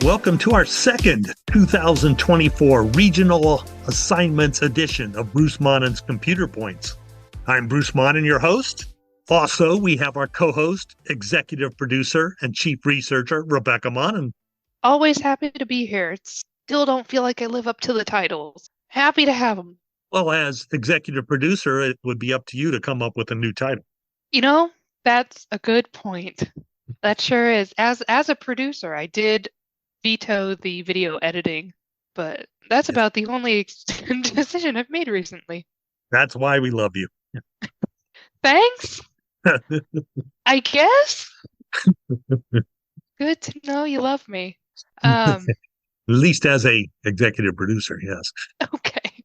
Welcome to our second 2024 Regional Assignments edition of Bruce Monin's Computer Points. I'm Bruce Monin, your host. Also, we have our co-host, executive producer, and chief researcher, Rebekah Monin. Always happy to be here. Still don't feel like I live up to the titles. Happy to have them. Well, as executive producer, it would be up to you to come up with a new title. You know, that's a good point. That sure is. As a producer, I did veto the video editing, but that's about the only decision I've made recently. That's why we love you. Thanks. I guess. Good to know you love me. At least as a executive producer, yes. Okay.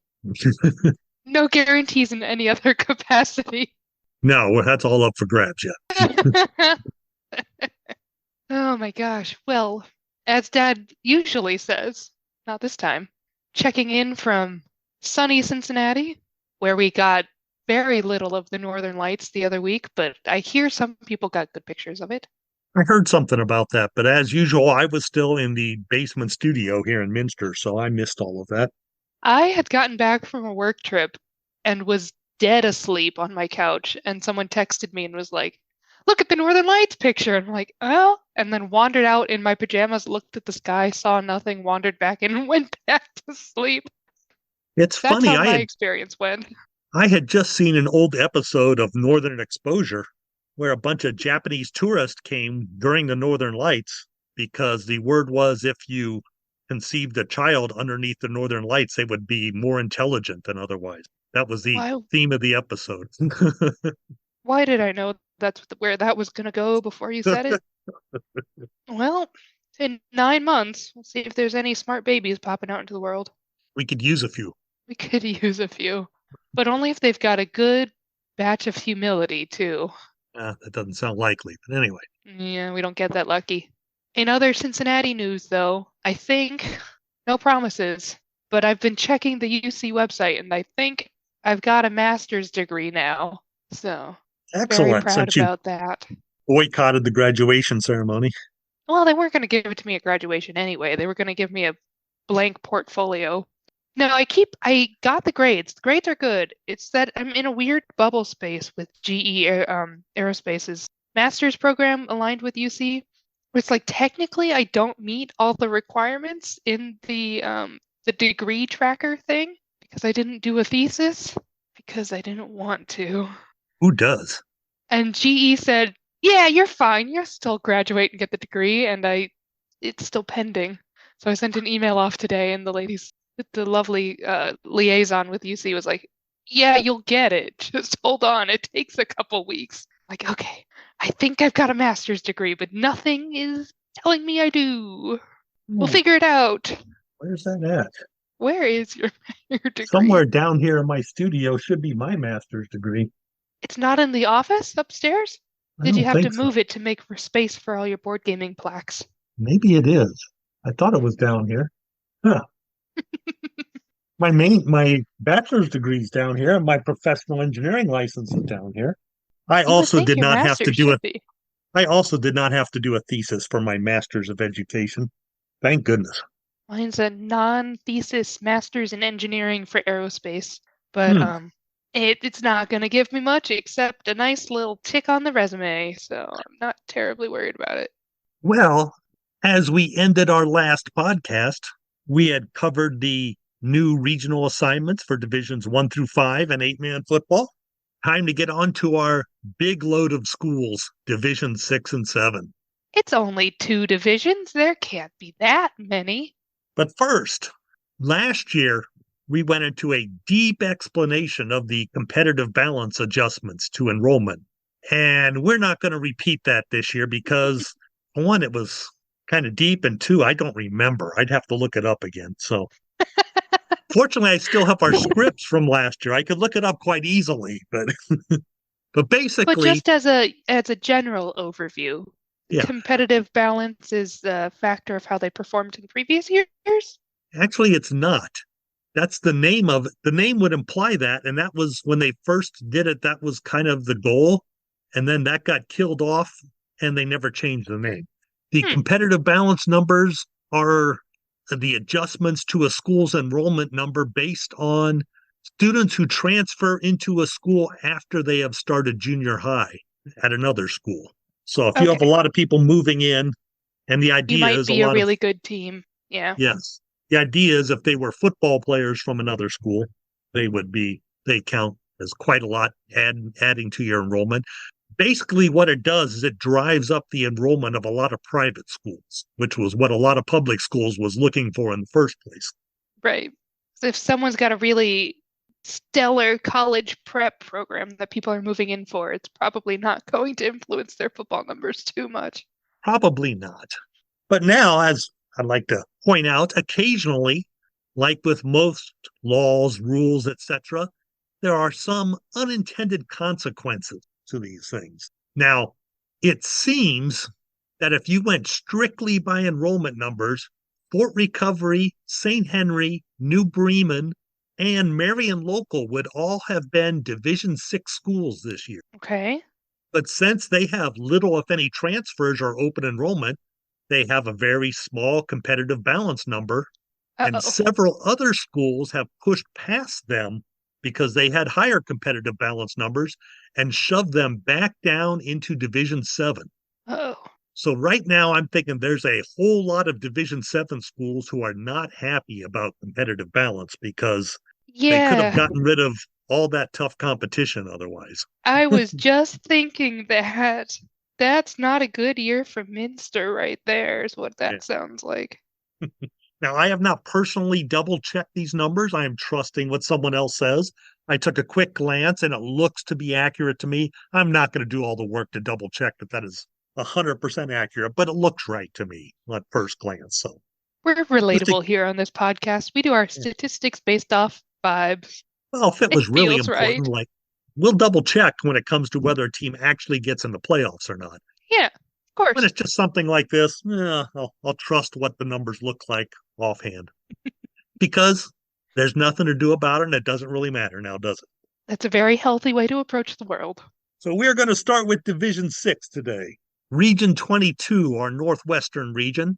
No guarantees in any other capacity. No, that's all up for grabs yet. Oh my gosh. Well, as Dad usually says, not this time, checking in from sunny Cincinnati, where we got very little of the Northern Lights the other week, but I hear some people got good pictures of it. I heard something about that, but as usual, I was still in the basement studio here in Minster, so I missed all of that. I had gotten back from a work trip and was dead asleep on my couch, and someone texted me and was like, "Look at the Northern Lights picture." And I'm like, "Oh," and then wandered out in my pajamas, looked at the sky, saw nothing, wandered back in, and went back to sleep. It's That's funny. how my experience went. I had just seen an old episode of Northern Exposure where a bunch of Japanese tourists came during the Northern Lights because the word was if you conceived a child underneath the Northern Lights, they would be more intelligent than otherwise. That was the theme of the episode. Why did I know that's where that was going to go before you said it? Well, in 9 months, we'll see if there's any smart babies popping out into the world. We could use a few. We could use a few, but only if they've got a good batch of humility, too. That doesn't sound likely, but anyway. Yeah, we don't get that lucky. In other Cincinnati news, though, I think, no promises, but I've been checking the UC website, and I think I've got a master's degree now. So, excellent. Very proud about that. Boycotted the graduation ceremony. Well, they weren't going to give it to me at graduation anyway. They were going to give me a blank portfolio. No, I got the grades. The grades are good. It's that I'm in a weird bubble space with GE Aerospace's master's program aligned with UC. It's like technically I don't meet all the requirements in the degree tracker thing because I didn't do a thesis because I didn't want to. Who does? And GE said, "Yeah, you're fine. You'll still graduate and get the degree." And it's still pending. So I sent an email off today, and the lovely liaison with UC was like, "Yeah, you'll get it. Just hold on. It takes a couple weeks." Like, okay, I think I've got a master's degree, but nothing is telling me I do. We'll figure it out. Where's that at? Where is your degree? Somewhere down here in my studio should be my master's degree. It's not in the office upstairs? Did you have to move it to make space for all your board gaming plaques? Maybe it is. I thought it was down here. Huh. My bachelor's degree is down here, and my professional engineering license is down here. I also did not have to do a thesis for my master's of education. Thank goodness. Mine's a non-thesis master's in engineering for aerospace, but it's not going to give me much except a nice little tick on the resume, so I'm not terribly worried about it. Well, as we ended our last podcast, we had covered the new regional assignments for divisions 1 through 5 and 8-man football. Time to get on to our big load of schools, division 6 and 7. It's only 2 divisions. There can't be that many. But first, last year, we went into a deep explanation of the competitive balance adjustments to enrollment. And we're not going to repeat that this year because, one, it was kind of deep, and 2, I don't remember. I'd have to look it up again. So fortunately, I still have our scripts from last year. I could look it up quite easily, but basically. But just as a general overview, competitive balance is a factor of how they performed in previous years? Actually, it's not. That's the name of it. The name would imply that, and that was when they first did it, that was kind of the goal, and then that got killed off, and they never changed the name. The competitive balance numbers are the adjustments to a school's enrollment number based on students who transfer into a school after they have started junior high at another school. So if you have a Okay. lot of people moving in, and the You idea might is a be a lot of, really good team. Yeah. yes, the idea is if they were football players from another school, they count as quite a lot adding to your enrollment. Basically, what it does is it drives up the enrollment of a lot of private schools, which was what a lot of public schools was looking for in the first place. Right. So if someone's got a really stellar college prep program that people are moving in for, it's probably not going to influence their football numbers too much. Probably not. But now, as I'd like to point out, occasionally, like with most laws, rules, etc., there are some unintended consequences to these things. Now, it seems that if you went strictly by enrollment numbers, Fort Recovery, St. Henry, New Bremen, and Marion Local would all have been Division Six schools this year. Okay. But since they have little, if any, transfers or open enrollment, they have a very small competitive balance number, and Uh-oh. several other schools have pushed past them because they had higher competitive balance numbers and shoved them back down into Division 7. Uh-oh. So right now I'm thinking there's a whole lot of Division 7 schools who are not happy about competitive balance because they could have Yeah. gotten rid of all that tough competition otherwise. I was just thinking that that's not a good year for Minster right there, is what Yeah. that sounds like. Now, I have not personally double checked these numbers. I am trusting what someone else says. I took a quick glance and it looks to be accurate to me. I'm not going to do all the work to double check that that is 100% accurate, but it looks right to me at first glance. So, We're just to, relatable here on this podcast. We do our statistics based off vibes. well, if it It was really feels right. important, like we'll double check when it comes to whether a team actually gets in the playoffs or not. Yeah, of When course. it's just something like this, I'll trust what the numbers look like offhand because there's nothing to do about it and it doesn't really matter now, does it? That's a very healthy way to approach the world. So we're going to start with Division 6 today. Region 22, our Northwestern region.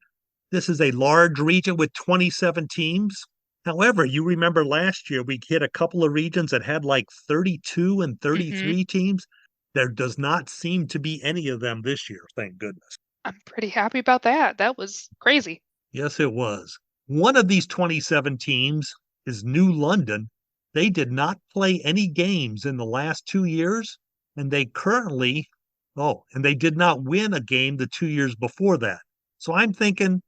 This is a large region with 27 teams. However, you remember last year we hit a couple of regions that had like 32 and Hmm. 33 teams. There does not seem to be any of them this year, thank goodness. I'm pretty happy about that. That was crazy. Yes, it was. One of these 27 teams is New London. They did not play any games in the last 2 years, and and they did not win a game the 2 years before that. So I'm thinking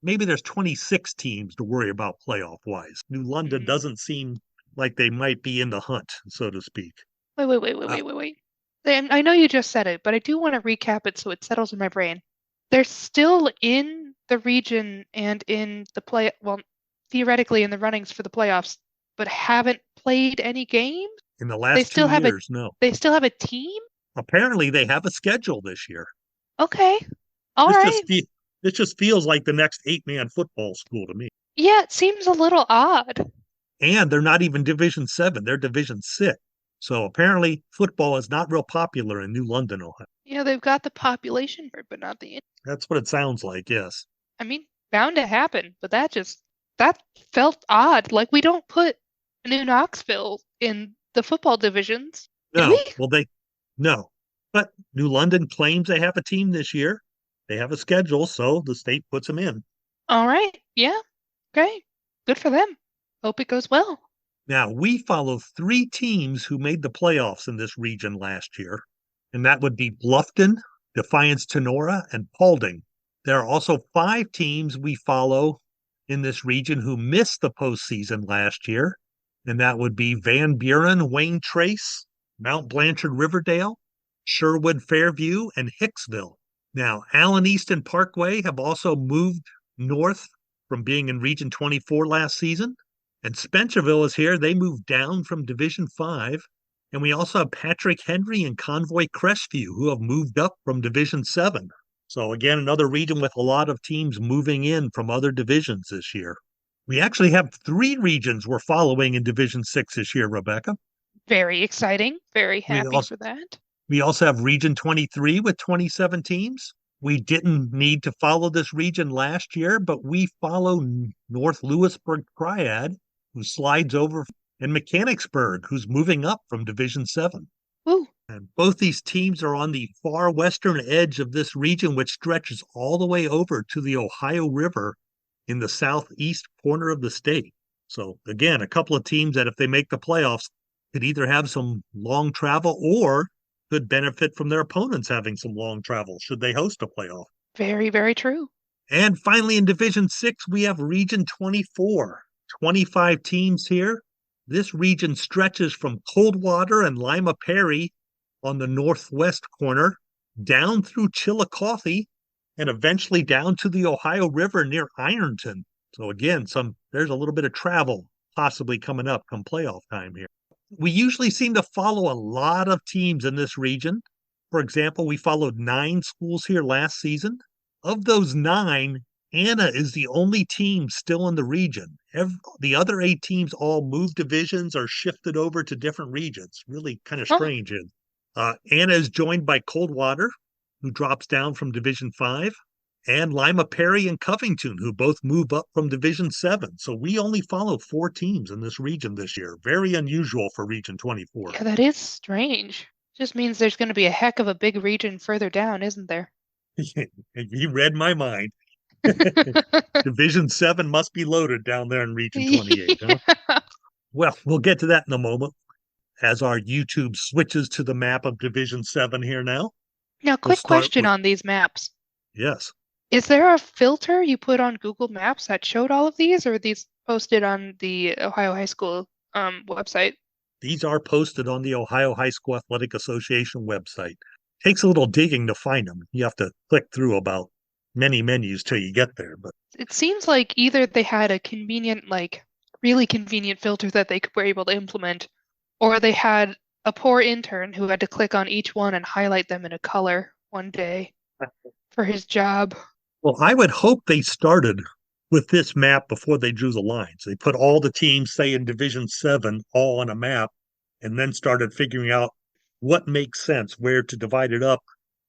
maybe there's 26 teams to worry about playoff wise. New London Mm. doesn't seem like they might be in the hunt, so to speak. Wait, wait, wait, wait, Uh, wait, wait, wait. And I know you just said it, but I do want to recap it so it settles in my brain. They're still in the region and in the play, well, theoretically in the runnings for the playoffs, but haven't played any games. in the They last two still have a years, no. they still have a team? Apparently, they have a schedule this year. Okay. All This right. just fe- this just feels like the next 8-man football school to me. Yeah, it seems a little odd. And they're not even Division 7, they're Division 6. So apparently football is not real popular in New London, Ohio. They've got the population for it, but not the. That's what it sounds like, yes. I mean, bound to happen, but that felt odd. Like we don't put New Knoxville in the football divisions, do No, we? well they no. But New London claims they have a team this year. They have a schedule, so the state puts them in. All right. Yeah. Okay. Good for them. Hope it goes well. Now, we follow three teams who made the playoffs in this region last year, and that would be Bluffton, Defiance Tenora, and Paulding. There are also five teams we follow in this region who missed the postseason last year, and that would be Van Buren, Wayne Trace, Mount Blanchard, Riverdale, Sherwood, Fairview, and Hicksville. Now, Allen East and Parkway have also moved north from being in Region 24 last season. And Spencerville is here. They moved down from Division 5. And we also have Patrick Henry and Convoy Crestview, who have moved up from Division 7. So, again, another region with a lot of teams moving in from other divisions this year. We actually have three regions we're following in Division 6 this year, Rebecca. Very exciting. Very We happy also, for that. we also have Region 23 with 27 teams. We didn't need to follow this region last year, but we follow North Lewisburg Triad, who slides over, and Mechanicsburg, who's moving up from Division 7. Woo. And both these teams are on the far western edge of this region, which stretches all the way over to the Ohio River in the southeast corner of the state. So, again, a couple of teams that, if they make the playoffs, could either have some long travel or could benefit from their opponents having some long travel should they host a playoff. Very, very true. And finally, in Division 6, we have Region 24, 25 teams here. This region stretches from Coldwater and Lima Perry on the northwest corner, down through Chillicothe, and eventually down to the Ohio River near Ironton. So again, there's a little bit of travel possibly coming up come playoff time here. We usually seem to follow a lot of teams in this region. For example, we followed 9 schools here last season. Of those 9, Anna is the only team still in the region. The other 8 teams all moved divisions or shifted over to different regions. Really kind of Oh, strange. Anna is joined by Coldwater, who drops down from Division 5, and Lima Perry and Covington, who both move up from Division 7. So we only follow 4 teams in this region this year. Very unusual for Region 24. yeah, that is strange. Just means there's going to be a heck of a big region further down, isn't there? You read my mind. Division 7 must be loaded down there in Region 28, huh? Yeah. Well, we'll get to that in a moment as our YouTube switches to the map of Division 7 here now. Now, We'll quick start question with, on these maps. yes, Is there a filter you put on Google Maps that showed all of these, or are these posted on the Ohio High School website? these are posted on the Ohio High School Athletic Association website. Takes a little digging to find them. You have to click through about many menus till you get there. But It seems like either they had a convenient, like really convenient filter that they were able to implement, or they had a poor intern who had to click on each one and highlight them in a color one day for his job. well, I would hope they started with this map before they drew the lines. They put all the teams, say in Division 7, all on a map, and then started figuring out what makes sense, where to divide it up,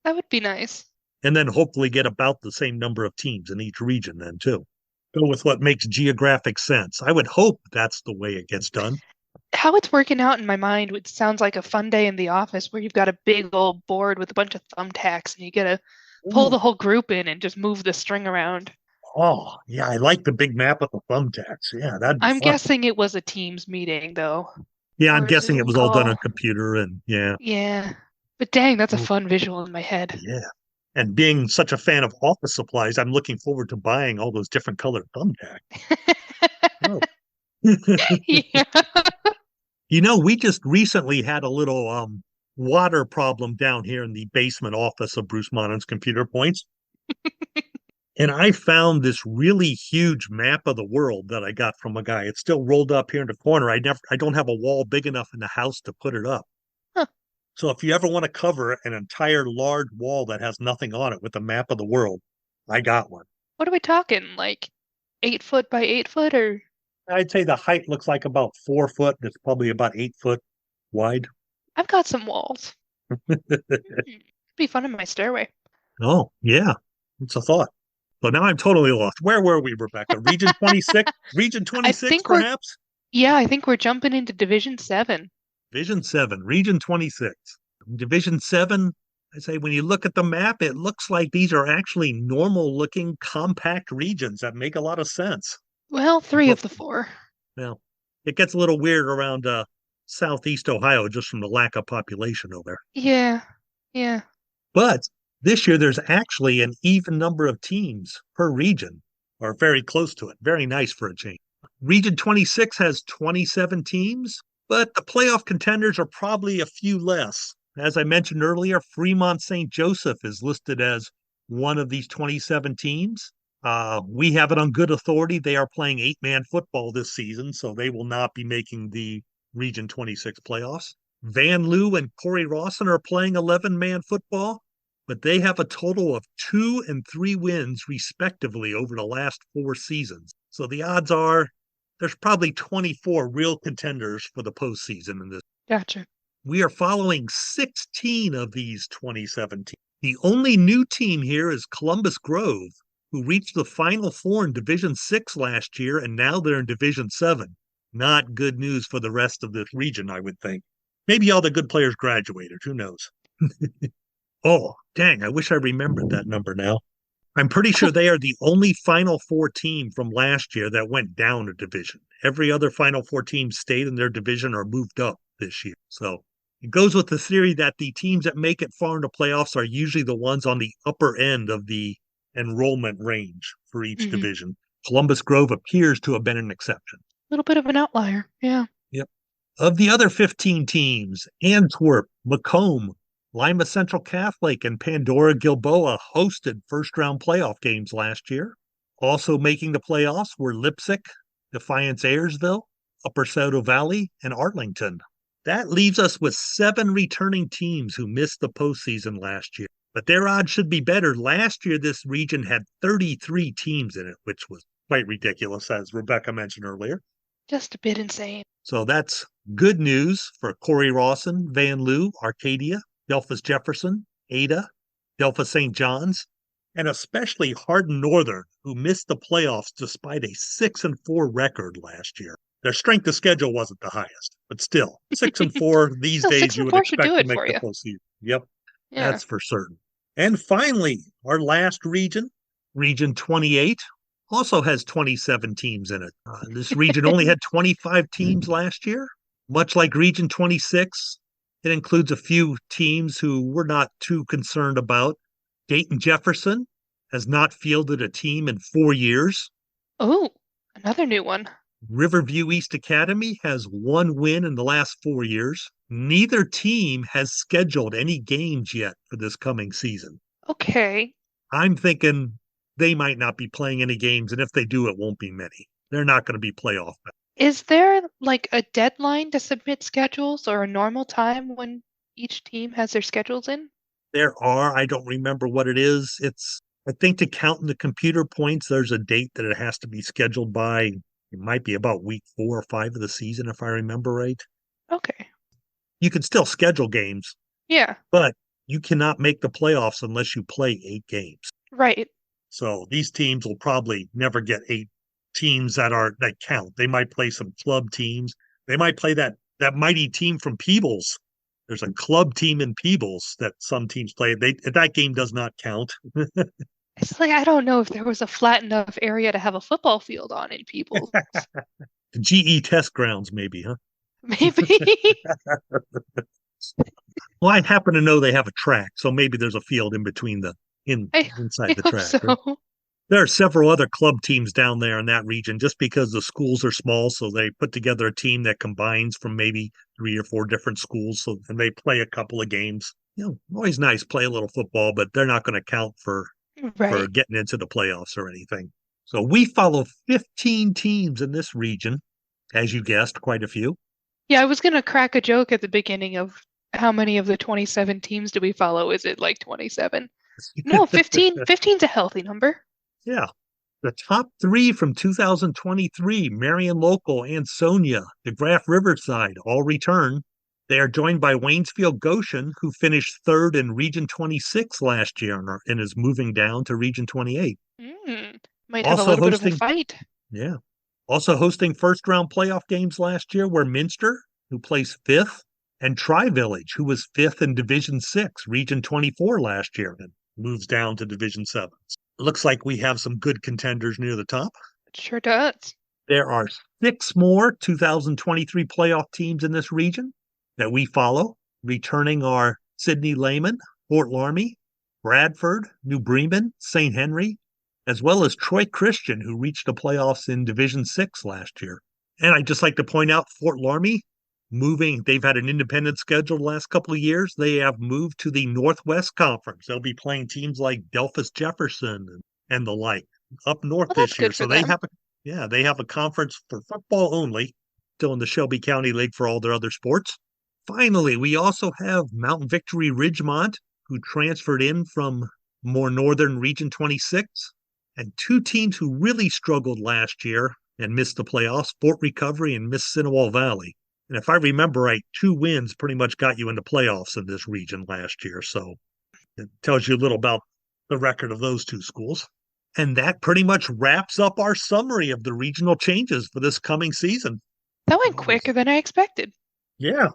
That would be nice. and then hopefully get about the same number of teams in each region then too. Go with what makes geographic sense. I would hope that's the way it gets done. How it's working out in my mind, it sounds like a fun day in the office where you've got a big old board with a bunch of thumbtacks and you get to pull Ooh. the whole group in and just move the string around. Oh, yeah, I like the big map with the thumbtacks. Yeah, that'd be I'm fun. guessing it was a Teams meeting, though, Yeah, I'm or a guessing it Zoom was all done on call. computer and yeah. Yeah. But dang, that's a Oh, fun visual in my head. yeah. And being such a fan of office supplies, I'm looking forward to buying all those different colored thumbtacks. Oh. Yeah. We just recently had a little water problem down here in the basement office of Bruce Monon's Computer Points. And I found this really huge map of the world that I got from a guy. It's still rolled up here in the corner. I don't have a wall big enough in the house to put it up. Huh. So if you ever want to cover an entire large wall that has nothing on it with a map of the world, I got one. What are we talking? Like 8 foot by 8 foot, or I'd say the height looks like about 4 foot. It's probably about 8 foot wide. I've got some walls. It'd be fun in my stairway. Oh, yeah. It's a thought. So now I'm totally lost. Where were we, Rebecca? Region 26? Region I 26, think we're, perhaps? yeah, I think we're jumping into Division 7. Division 7, Region 26. Division 7, I say when you look at the map, it looks like these are actually normal looking compact regions that make a lot of sense. Well, three But of the four. now it gets a little weird around southeast Ohio just from the lack of population over there. Yeah, yeah. But this year there's actually an even number of teams per region, or very close to it. Very nice for a change. Region 26 has 27 teams, but the playoff contenders are probably a few less. As I mentioned earlier, Fremont St. Joseph is listed as one of these 27 teams. We have it on good authority. They are playing 8-man football this season, so they will not be making the Region 26 playoffs. Van Loo and Corey Rawson are playing 11-man football, but they have a total of 2 and 3 wins, respectively, over the last 4 seasons. So the odds are there's probably 24 real contenders for the postseason in this. Gotcha. We are following 16 of these 2017. The only new team here is Columbus Grove, who reached the Final Four in Division 6 last year, and now they're in Division 7. Not good news for the rest of this region, I would think. Maybe all the good players graduated. Who knows? Oh, dang. I wish I remembered that number now. I'm pretty sure they are the only Final Four team from last year that went down a division. Every other Final Four team stayed in their division or moved up this year. So it goes with the theory that the teams that make it far into playoffs are usually the ones on the upper end of the enrollment range for each Hmm. division. Columbus Grove appears to have been an exception. A little bit of an outlier. Yeah. Yep. Of the other 15 teams, Antwerp, Macomb, Lima Central Catholic, and Pandora Gilboa hosted first round playoff games last year. Also making the playoffs were Leipzig, Defiance Ayersville, Upper Saddle Valley, and Arlington. That leaves us with 7 returning teams who missed the postseason last year. But their odds should be better. Last year, this region had 33 teams in it, which was quite ridiculous, as Rebekah mentioned earlier. Just a bit insane. So that's good news for Corey Rawson, Van Loo, Arcadia, Delphus Jefferson, Ada, Delphus St. John's, and especially Hardin Northern, who missed the playoffs despite a 6-4 record last year. Their strength of schedule wasn't the highest, but still, 6-4 these Still, days six you and would four should do expect to it make for the you. postseason. Yep, Yeah. that's for certain. And finally, our last region, Region 28, also has 27 teams in it. This region only had 25 teams last year. Much like Region 26, it includes a few teams who we're not too concerned about. Dayton Jefferson has not fielded a team in 4 years. Oh, another new one. Riverview East Academy has 1 win in the last 4 years. Neither team has scheduled any games yet for this coming season. Okay. I'm thinking they might not be playing any games, and if they do, it won't be many. They're not going to be playoff. Is there like a deadline to submit schedules or a normal time when each team has their schedules in? There are, I don't remember what it is. I think to count in the computer points, there's a date that it has to be scheduled by. It might be about week 4 or 5 of the season, if I remember right. Okay. You can still schedule games, Yeah. but you cannot make the playoffs unless you play 8 games. Right. So these teams will probably never get 8 teams that count. They might play some club teams. They might play that mighty team from Peebles. There's a club team in Peebles that some teams play. That game does not count. It's like I don't know if there was a flat enough area to have a football field on in Peoples. GE test grounds, maybe, huh? Maybe. Well, I happen to know they have a track, so maybe there's a field in between I, inside I the hope track. Right? so. There are several other club teams down there in that region just because the schools are small. So they put together a team that combines from maybe 3 or 4 different schools. So, and they play a couple of games. Always nice, play a little football, but they're not going to count for Right. getting into the playoffs or anything. So we follow 15 teams in this region, as you guessed, quite a few. Yeah, I was gonna crack a joke at the beginning of how many of the 27 teams do we follow? Is it like 27? No, 15. 15's a healthy number. Yeah. The top 3 from 2023, Marion Local, Ansonia, DeGraff Riverside, all return. They are joined by Waynesfield Goshen, who finished third in Region 26 last year and is moving down to Region 28. Might have a Also little bit of a hosting, fight. yeah, also hosting first round playoff games last year were Minster, who placed fifth, and Tri Village, who was fifth in Division 6, Region 24 last year, and moves down to Division 7. Looks like we have some good contenders near the top. It sure does. There are 6 more 2023 playoff teams in this region that we follow. Returning are Sidney Lehman, Fort Laramie, Bradford, New Bremen, St. Henry, as well as Troy Christian, who reached the playoffs in Division 6 last year. And I'd just like to point out Fort Laramie they've had an independent schedule the last couple of years. They have moved to the Northwest Conference. They'll be playing teams like Delphus Jefferson and the like up north Well, that's this year. good So for them. they have a conference for football only, still in the Shelby County League for all their other sports. Finally, we also have Mount Victory Ridgemont, who transferred in from more northern Region 26, and 2 teams who really struggled last year and missed the playoffs, Fort Recovery and Miss Mississinewa Valley. And if I remember right, 2 wins pretty much got you into playoffs in this region last year. So It tells you a little about the record of those two schools. And that pretty much wraps up our summary of the regional changes for this coming season. That went quicker than I expected. Yeah.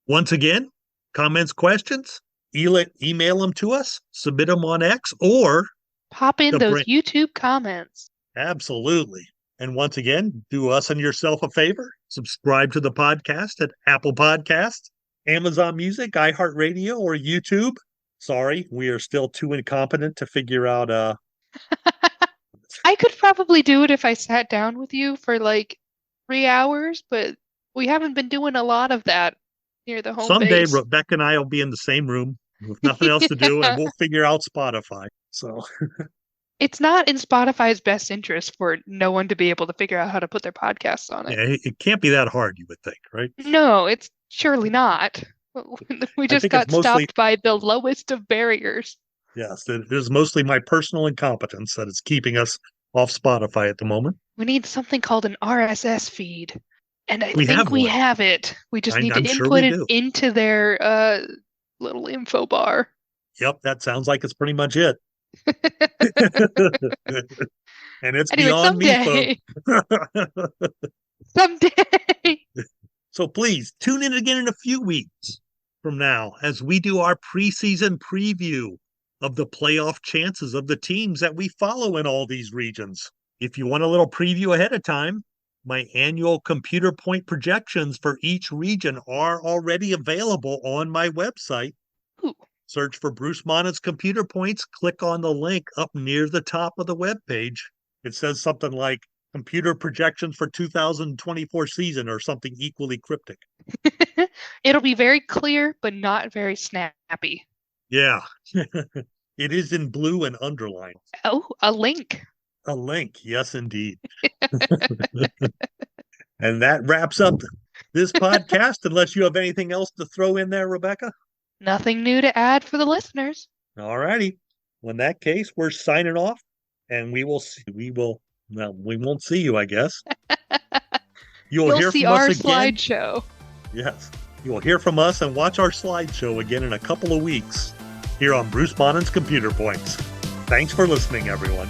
Once again, comments, questions, email them to us, submit them on X, or pop in those YouTube comments. Absolutely. And once again, do us and yourself a favor. Subscribe to the podcast at Apple Podcasts, Amazon Music, iHeartRadio, or YouTube. Sorry, we are still too incompetent to figure out I could probably do it if I sat down with you for like 3 hours, but we haven't been doing a lot of that near the home someday base. Rebekah and I will be in the same room with nothing else to do, and we'll figure out Spotify. So it's not in Spotify's best interest for no one to be able to figure out how to put their podcasts on it. Yeah, it can't be that hard, you would think, right? No, it's surely not. We just got stopped by the lowest of barriers. Yes, it is mostly my personal incompetence that is keeping us off Spotify at the moment. We need something called an RSS feed. And I think we have it. We just need to input it into their little info bar. Yep, that sounds like it's pretty much it. And it's anyway, beyond me, folks. Someday. So please tune in again in a few weeks from now as we do our preseason preview of the playoff chances of the teams that we follow in all these regions. If you want a little preview ahead of time, my annual computer point projections for each region are already available on my website. Ooh. Search for Bruce Monnett's Computer Points. Click on the link up near the top of the webpage. It says something like computer projections for 2024 season or something equally cryptic. It'll be very clear, but not very snappy. Yeah. It is in blue and underlined. Oh, a link. A link. Yes, indeed. And that wraps up this podcast, unless you have anything else to throw in there, Rebekah. Nothing new to add for the listeners. All righty. Well, in that case, we're signing off, and we won't see you, I guess. You'll hear see from our us again. slideshow. Yes. You'll hear from us and watch our slideshow again in a couple of weeks here on Bruce Monnett's Computer Points. Thanks for listening, everyone.